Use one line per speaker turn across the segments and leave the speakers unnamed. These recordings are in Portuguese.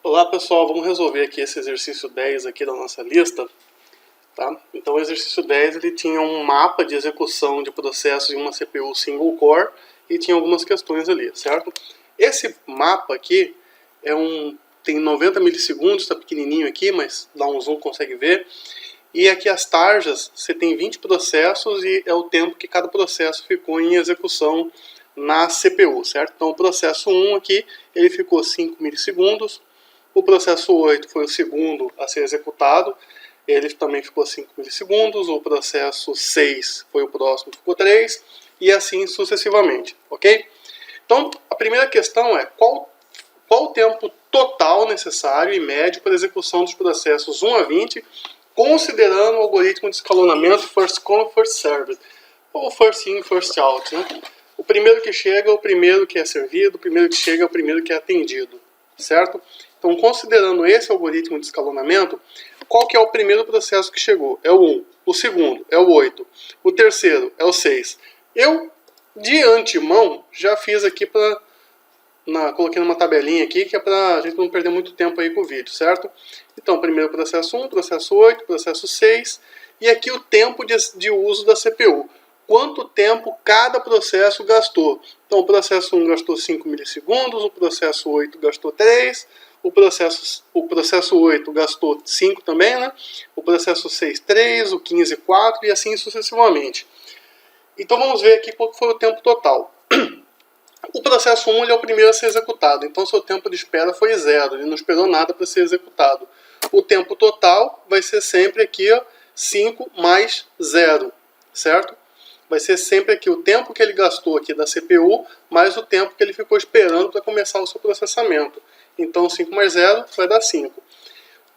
Olá pessoal, vamos resolver aqui esse exercício 10 aqui da nossa lista, tá? Então o exercício 10 ele tinha um mapa de execução de processos em uma CPU single core e tinha algumas questões ali, certo? Esse mapa aqui tem 90 milissegundos, está pequenininho aqui, mas dá um zoom, consegue ver. E aqui as tarjas, você tem 20 processos e é o tempo que cada processo ficou em execução na CPU, certo? Então o processo 1 aqui, ele ficou 5 milissegundos. O processo 8 foi o segundo a ser executado, ele também ficou 5 milissegundos. O processo 6 foi o próximo, ficou 3, e assim sucessivamente, ok? Então, a primeira questão é qual o tempo total necessário e médio para a execução dos processos 1 a 20, considerando o algoritmo de escalonamento first come, first served, ou first in, first out, né? O primeiro que chega é o primeiro que é servido, o primeiro que chega é o primeiro que é atendido, certo? Então, considerando esse algoritmo de escalonamento, qual que é o primeiro processo que chegou? É o 1. O segundo é o 8. O terceiro é o 6. Eu, de antemão, já fiz aqui coloquei numa tabelinha aqui, que é para a gente não perder muito tempo aí com o vídeo, certo? Então, primeiro processo 1, processo 8, processo 6, e aqui o tempo de uso da CPU. Quanto tempo cada processo gastou. Então, o processo 1 gastou 5 milissegundos, o processo 8 gastou 3, o processo 8 gastou 5 também, né? O processo 6, 3, o 15, 4 e assim sucessivamente. Então, vamos ver aqui qual foi o tempo total. O processo 1 ele é o primeiro a ser executado, então seu tempo de espera foi 0, ele não esperou nada para ser executado. O tempo total vai ser sempre aqui, ó, 5 mais 0, certo? Vai ser sempre aqui o tempo que ele gastou aqui da CPU, mais o tempo que ele ficou esperando para começar o seu processamento. Então 5 mais 0 vai dar 5.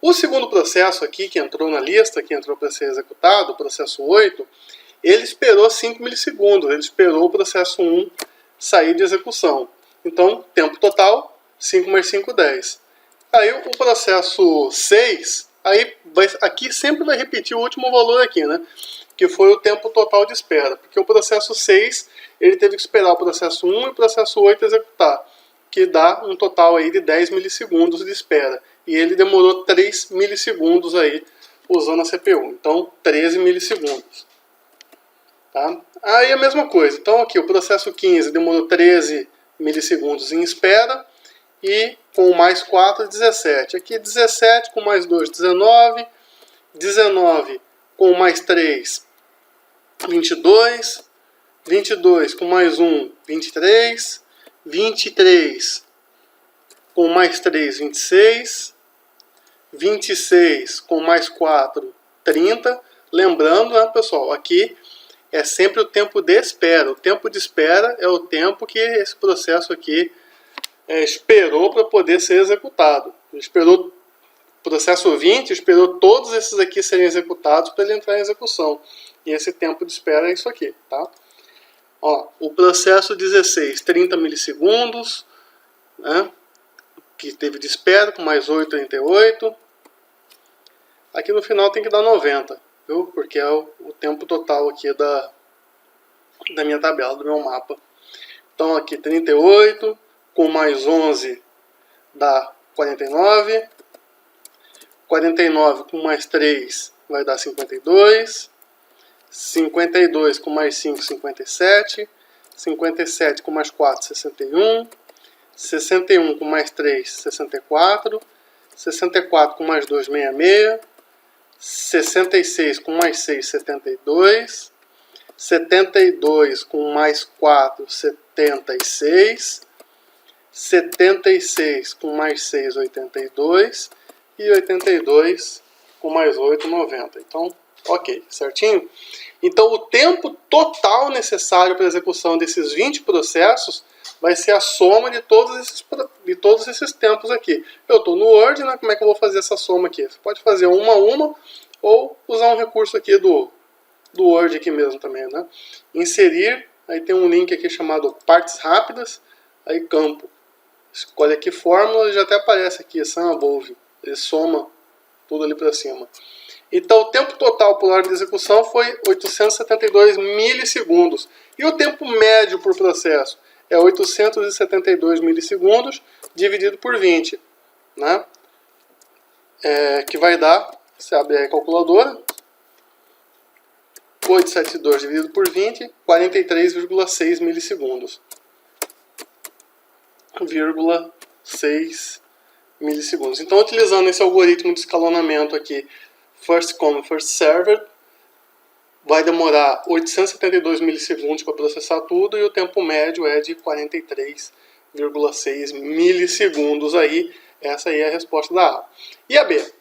O segundo processo aqui, que entrou na lista, que entrou para ser executado, o processo 8, ele esperou 5 milissegundos, ele esperou o processo 1 sair de execução. Então, tempo total, 5 mais 5, 10. Aí o processo 6, aqui sempre vai repetir o último valor aqui, né? Que foi o tempo total de espera. Porque o processo 6, ele teve que esperar o processo 1 e o processo 8 executar, que dá um total aí de 10 milissegundos de espera. E ele demorou 3 milissegundos aí usando a CPU. Então, 13 milissegundos. Tá? Aí a mesma coisa. Então aqui o processo 15 demorou 13 milissegundos em espera e com mais 4, 17. Aqui 17 com mais 2, 19. 19 com mais 3, 22. 22 com mais 1, 23. 23 com mais 3, 26. 26 com mais 4, 30. Lembrando, né, pessoal, aqui é sempre o tempo de espera. O tempo de espera é o tempo que esse processo aqui esperou para poder ser executado. Esperou o processo 20, esperou todos esses aqui serem executados para ele entrar em execução. E esse tempo de espera é isso aqui, tá? Ó, o processo 16, 30 milissegundos, né, que teve de espera, com mais 8, 38. Aqui no final tem que dar 90. Viu? Porque é o tempo total aqui da minha tabela, do meu mapa. Então aqui 38, com mais 11 dá 49. 49 com mais 3 vai dar 52. 52 com mais 5, 57. 57 com mais 4, 61. 61 com mais 3, 64. 64 com mais 2, 66. 66 com mais 6, 72. 72 com mais 4, 76. 76 com mais 6, 82. E 82 com mais 8, 90. Então, ok, certinho? Então, o tempo total necessário para a execução desses 20 processos vai ser a soma de todos esses tempos aqui. Eu estou no Word, né? Como é que eu vou fazer essa soma aqui? Você pode fazer uma a uma ou usar um recurso aqui do Word aqui mesmo também, né? Inserir, aí tem um link aqui chamado partes rápidas, aí campo. Escolhe aqui fórmula e já até aparece aqui, sum above. Ele soma tudo ali para cima. Então o tempo total por hora de execução foi 872 milissegundos. E o tempo médio por processo é 872 milissegundos dividido por 20. Né? que vai dar, você abre aí a calculadora, 872 dividido por 20, 43,6 milissegundos. 6 milissegundos. Então, utilizando esse algoritmo de escalonamento aqui, first come, first served, vai demorar 872 milissegundos para processar tudo e o tempo médio é de 43,6 milissegundos. Aí, essa aí é a resposta da A. E a B?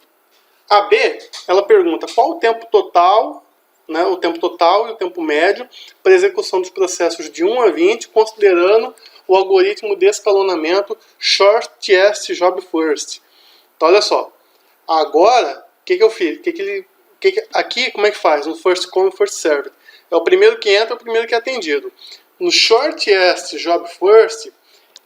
A B, ela pergunta qual o tempo total, né, o tempo total e o tempo médio para execução dos processos de 1 a 20, considerando o algoritmo de escalonamento Shortest Job First. Então, olha só. Agora, o que eu fiz? Aqui, como é que faz? No First Come, First Served. É o primeiro que entra, é o primeiro que é atendido. No Shortest Job First,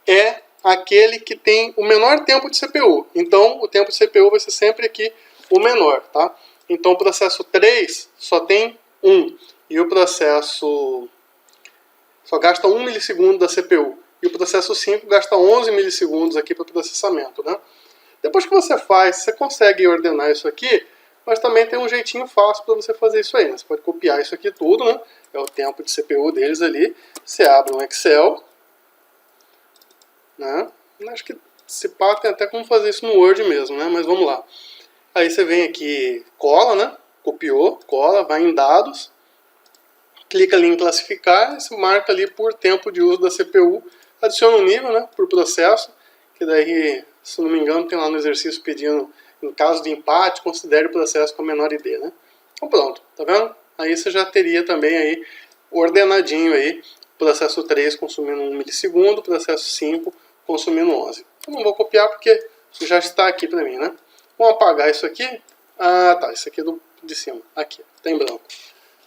é aquele que tem o menor tempo de CPU. Então, o tempo de CPU vai ser sempre aqui o menor, tá? Então, o processo 3 só tem 1. E o processo só gasta 1 milissegundo da CPU. E o processo 5 gasta 11 milissegundos aqui para o processamento, né? Depois que você faz, você consegue ordenar isso aqui, mas também tem um jeitinho fácil para você fazer isso aí, né? Você pode copiar isso aqui tudo, né? É o tempo de CPU deles ali. Você abre um Excel, né? Acho que se pá, tem até como fazer isso no Word mesmo, né? Mas vamos lá. Aí você vem aqui, cola, né? Copiou, cola, vai em dados, clica ali em classificar, e se marca ali por tempo de uso da CPU, adiciona um nível, né? Por processo, que daí, se não me engano, tem lá no exercício pedindo, em caso de empate, considere o processo com a menor ID, né? Então pronto, tá vendo? Aí você já teria também aí, ordenadinho aí, processo 3 consumindo 1 milissegundo, processo 5 consumindo 11. Eu não vou copiar porque isso já está aqui para mim, né? Vamos apagar isso aqui. Ah, tá, isso aqui é de cima. Aqui, tá em branco.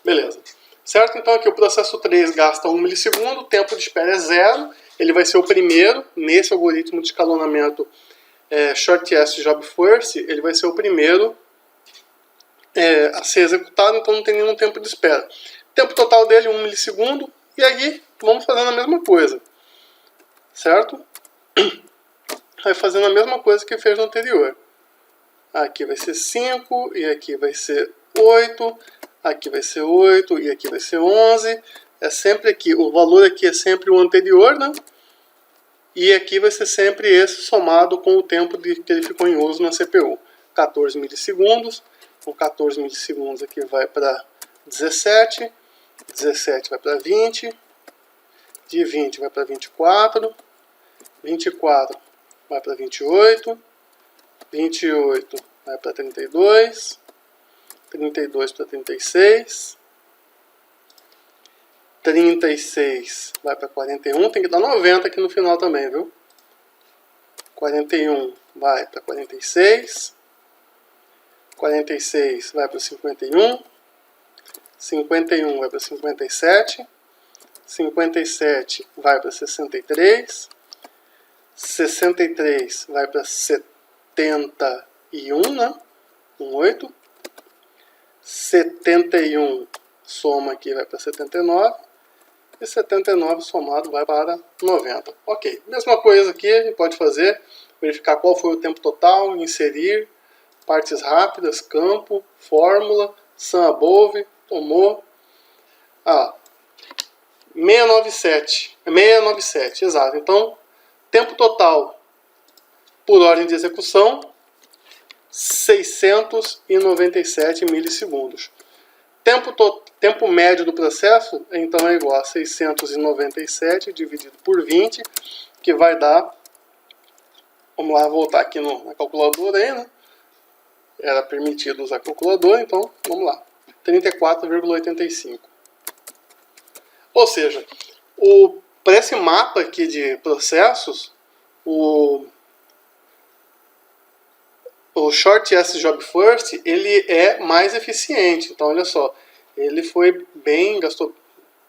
Beleza. Certo? Então aqui o processo 3 gasta 1 milissegundo, o tempo de espera é 0. Ele vai ser o primeiro, nesse algoritmo de escalonamento Shortest Job First, ele vai ser o primeiro a ser executado, então não tem nenhum tempo de espera. O tempo total dele é 1 milissegundo, e aí vamos fazendo a mesma coisa. Certo? Vai fazendo a mesma coisa que fez no anterior. Aqui vai ser 5, e aqui vai ser 8, aqui vai ser 8, e aqui vai ser 11. É sempre aqui, o valor aqui é sempre o anterior, né? E aqui vai ser sempre esse somado com o tempo que ele ficou em uso na CPU. 14 milissegundos, com 14 milissegundos aqui vai para 17, 17 vai para 20, de 20 vai para 24, 24 vai para 28, 28 vai para 32, 32 para 36, 36 vai para 41, tem que dar 90 aqui no final também, viu? 41 vai para 46, 46 vai para 51, 51 vai para 57, 57 vai para 63, 63 vai para 71, né? 8. 71 soma aqui vai para 79. E 79 somado vai para 90. Ok, mesma coisa aqui a gente pode fazer. Verificar qual foi o tempo total, inserir, partes rápidas, campo, fórmula, sum above, tomou. 697, exato. Então, tempo total por ordem de execução, 697 milissegundos. Tempo médio do processo, então, é igual a 697 dividido por 20, que vai dar, vamos lá, voltar aqui na calculadora aí, né? Era permitido usar a calculadora, então, vamos lá, 34,85. Ou seja, para esse mapa aqui de processos, o Shortest Job First, ele é mais eficiente. Então, olha só, ele foi bem, gastou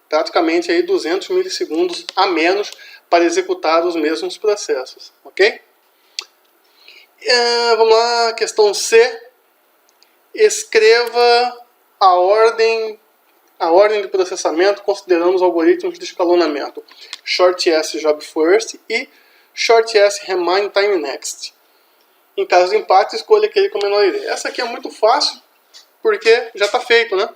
praticamente aí 200 milissegundos a menos para executar os mesmos processos, ok? Vamos lá, questão C. Escreva a ordem de processamento considerando os algoritmos de escalonamento Shortest Job First e Shortest Remain Time Next. Em caso de empate, escolha aquele com menor ID. Essa aqui é muito fácil, porque já está feito, né?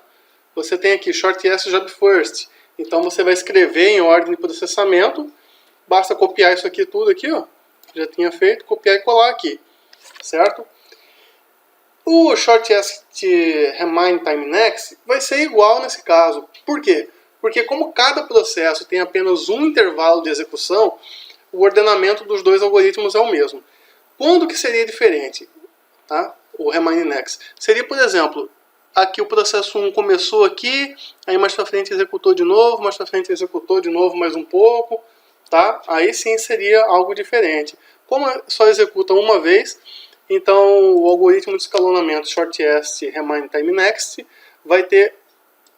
Você tem aqui short S job first. Então você vai escrever em ordem de processamento. Basta copiar isso aqui tudo aqui, ó. Já tinha feito, copiar e colar aqui. Certo? O short S remain time next vai ser igual nesse caso. Por quê? Porque como cada processo tem apenas um intervalo de execução, o ordenamento dos dois algoritmos é o mesmo. Quando que seria diferente? Tá? O remain next. Seria, por exemplo, aqui o processo 1 começou aqui, aí mais para frente executou de novo, mais para frente executou de novo mais um pouco, tá? Aí sim seria algo diferente. Como só executa uma vez, então o algoritmo de escalonamento short S remain time next vai ter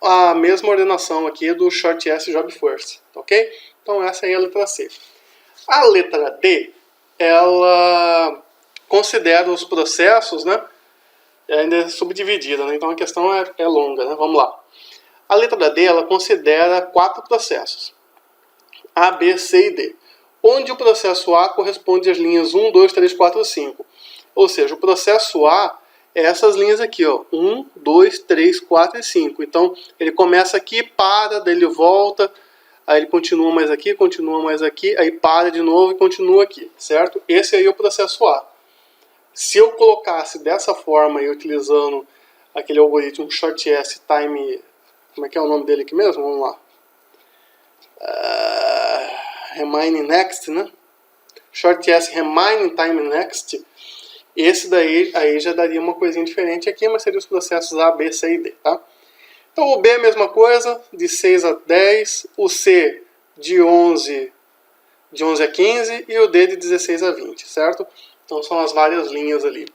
a mesma ordenação aqui do short S job first, ok? Então essa aí é a letra C. A letra D, ela considera os processos, né? Ainda é subdividida, né? Então a questão é longa, né? Vamos lá. A letra D, ela considera 4 processos, A, B, C e D, onde o processo A corresponde às linhas 1, 2, 3, 4, 5. Ou seja, o processo A é essas linhas aqui, ó, 1, 2, 3, 4 e 5. Então, ele começa aqui, para, daí ele volta, aí ele continua mais aqui, aí para de novo e continua aqui, certo? Esse aí é o processo A. Se eu colocasse dessa forma e utilizando aquele algoritmo short S time... Como é que é o nome dele aqui mesmo? Vamos lá. Remain next, né? Short S remain time next. Esse daí aí já daria uma coisinha diferente aqui, mas seria os processos A, B, C e D, tá? Então o B é a mesma coisa, de 6 a 10, o C de 11 a 15 e o D de 16 a 20, certo? Então são as várias linhas ali.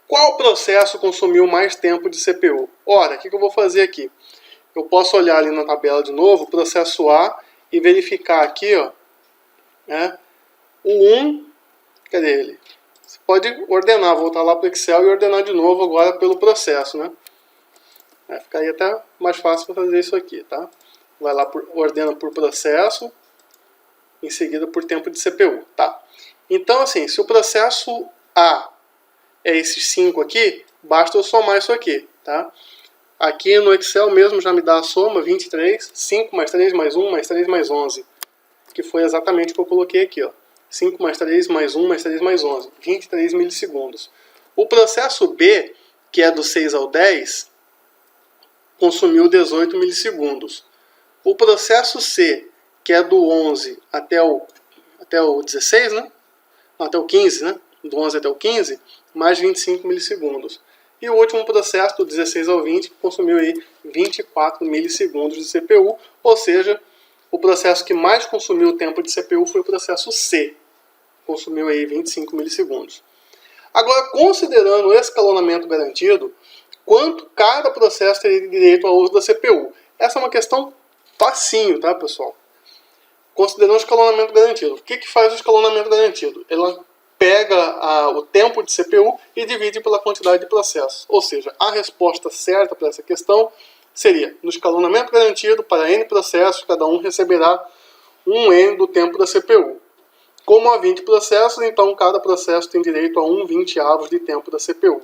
Qual processo consumiu mais tempo de CPU? Ora, o que eu vou fazer aqui? Eu posso olhar ali na tabela de novo, processo A, e verificar aqui, ó, né, o 1, cadê ele? Você pode ordenar, voltar lá para o Excel e ordenar de novo agora pelo processo, né? Ficaria até mais fácil para fazer isso aqui, tá? Vai lá, ordena por processo, em seguida por tempo de CPU, tá? Então, assim, se o processo A é esses 5 aqui, basta eu somar isso aqui, tá? Aqui no Excel mesmo já me dá a soma, 23, 5 mais 3 mais 1 mais 3 mais 11, que foi exatamente o que eu coloquei aqui, ó. 5 mais 3 mais 1 mais 3 mais 11, 23 milissegundos. O processo B, que é do 6 ao 10, consumiu 18 milissegundos. O processo C, que é do 11 até o 16, né? Até o 15, né? Do 11 até o 15, mais 25 milissegundos. E o último processo, do 16 ao 20, consumiu aí 24 milissegundos de CPU, ou seja, o processo que mais consumiu o tempo de CPU foi o processo C, consumiu aí 25 milissegundos. Agora, considerando o escalonamento garantido, quanto cada processo teria direito ao uso da CPU? Essa é uma questão facinho, tá, pessoal? Considerando o escalonamento garantido. O que faz o escalonamento garantido? Ela pega o tempo de CPU e divide pela quantidade de processos. Ou seja, a resposta certa para essa questão seria, no escalonamento garantido, para N processos, cada um receberá um N do tempo da CPU. Como há 20 processos, então cada processo tem direito a 1/20 de tempo da CPU.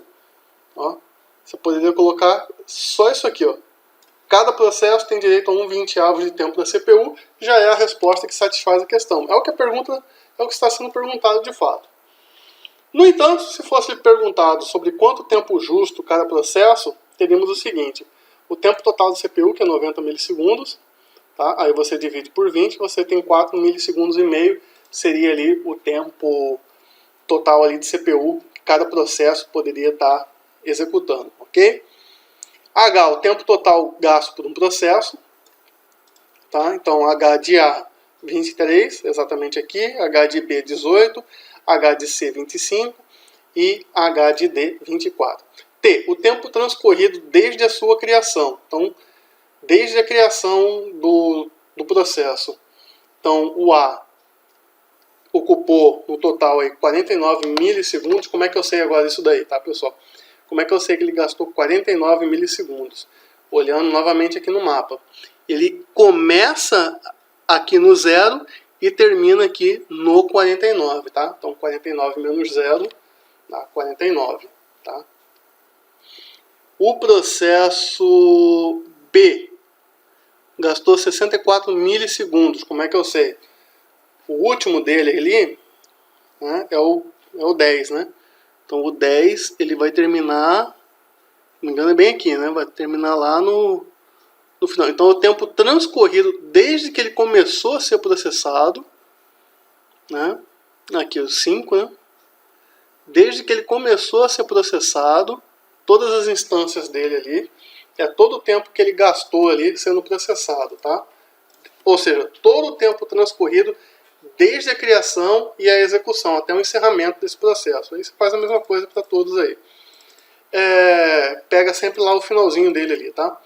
Ó, você poderia colocar só isso aqui, ó. Cada processo tem direito a 1/20 de tempo da CPU, já é a resposta que satisfaz a questão. É o que está sendo perguntado de fato. No entanto, se fosse perguntado sobre quanto tempo justo cada processo, teríamos o seguinte: o tempo total da CPU, que é 90 milissegundos, tá? Aí você divide por 20, você tem 4 milissegundos e meio, seria ali o tempo total ali de CPU que cada processo poderia estar executando, ok? H, o tempo total gasto por um processo, tá? Então H de A 23, exatamente aqui, H de B 18, H de C 25 e H de D 24. T, o tempo transcorrido desde a sua criação, então desde a criação do processo. Então o A ocupou no total aí 49 milissegundos. Como é que eu sei agora isso daí, tá, pessoal? Como é que eu sei que ele gastou 49 milissegundos? Olhando novamente aqui no mapa. Ele começa aqui no 0 e termina aqui no 49, tá? Então 49 menos 0, Tá? 49. Tá? O processo B gastou 64 milissegundos. Como é que eu sei? O último dele ali, né, é o 10, né? Então o 10 ele vai terminar, não me engano é bem aqui, né? Vai terminar lá no final. Então o tempo transcorrido desde que ele começou a ser processado, né? Aqui o 5, né? Desde que ele começou a ser processado, todas as instâncias dele ali, é todo o tempo que ele gastou ali sendo processado, tá? Ou seja, todo o tempo transcorrido desde a criação e a execução, até o encerramento desse processo. Aí você faz a mesma coisa para todos aí. Pega sempre lá o finalzinho dele ali, tá?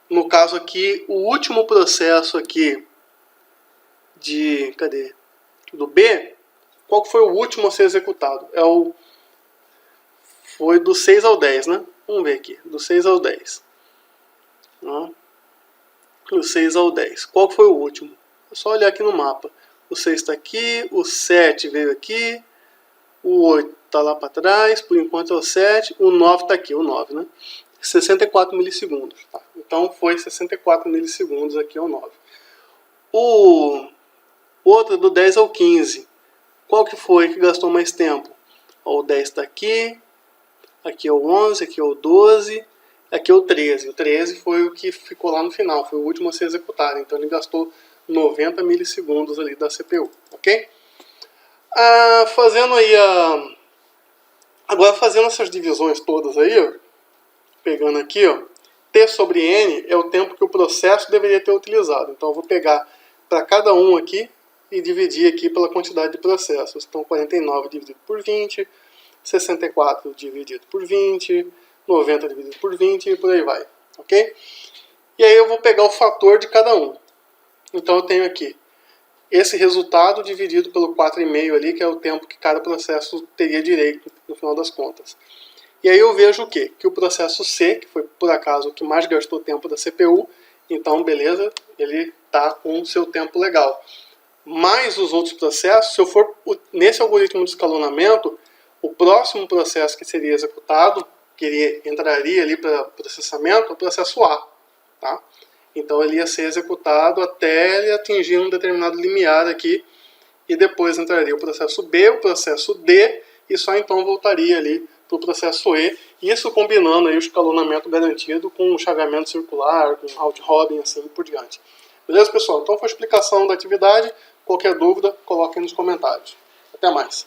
No caso aqui, o último processo aqui do B, qual foi o último a ser executado? Foi do 6 ao 10, né? Vamos ver aqui, do 6 ao 10. Do 6 ao 10. Qual foi o último? É só olhar aqui no mapa. O 6 está aqui, o 7 veio aqui, o 8 está lá para trás, por enquanto é o 7, o 9 está aqui, o 9, né? 64 milissegundos. Tá? Então foi 64 milissegundos aqui ao 9. O outro do 10 ao 15. Qual que foi que gastou mais tempo? O 10 está aqui, aqui é o 11, aqui é o 12, aqui é o 13. O 13 foi o que ficou lá no final, foi o último a ser executado. Então ele gastou 90 milissegundos ali da CPU, ok? Fazendo aí agora fazendo essas divisões todas aí, ó, pegando aqui, ó, T sobre N é o tempo que o processo deveria ter utilizado. Então eu vou pegar para cada um aqui e dividir aqui pela quantidade de processos. Então 49 dividido por 20, 64 dividido por 20, 90 dividido por 20 e por aí vai, ok? E aí eu vou pegar o fator de cada um. Então eu tenho aqui esse resultado dividido pelo 4,5 ali, que é o tempo que cada processo teria direito no final das contas. E aí eu vejo o quê? Que o processo C, que foi por acaso o que mais gastou tempo da CPU, então beleza, ele está com o seu tempo legal. Mas os outros processos, se eu for nesse algoritmo de escalonamento, o próximo processo que seria executado, que ele entraria ali para processamento, é o processo A. Tá? Então ele ia ser executado até ele atingir um determinado limiar aqui, e depois entraria o processo B, o processo D, e só então voltaria ali para o processo E, isso combinando aí o escalonamento garantido com o chaveamento circular, com round robin, assim por diante. Beleza, pessoal? Então foi a explicação da atividade. Qualquer dúvida, coloquem nos comentários. Até mais.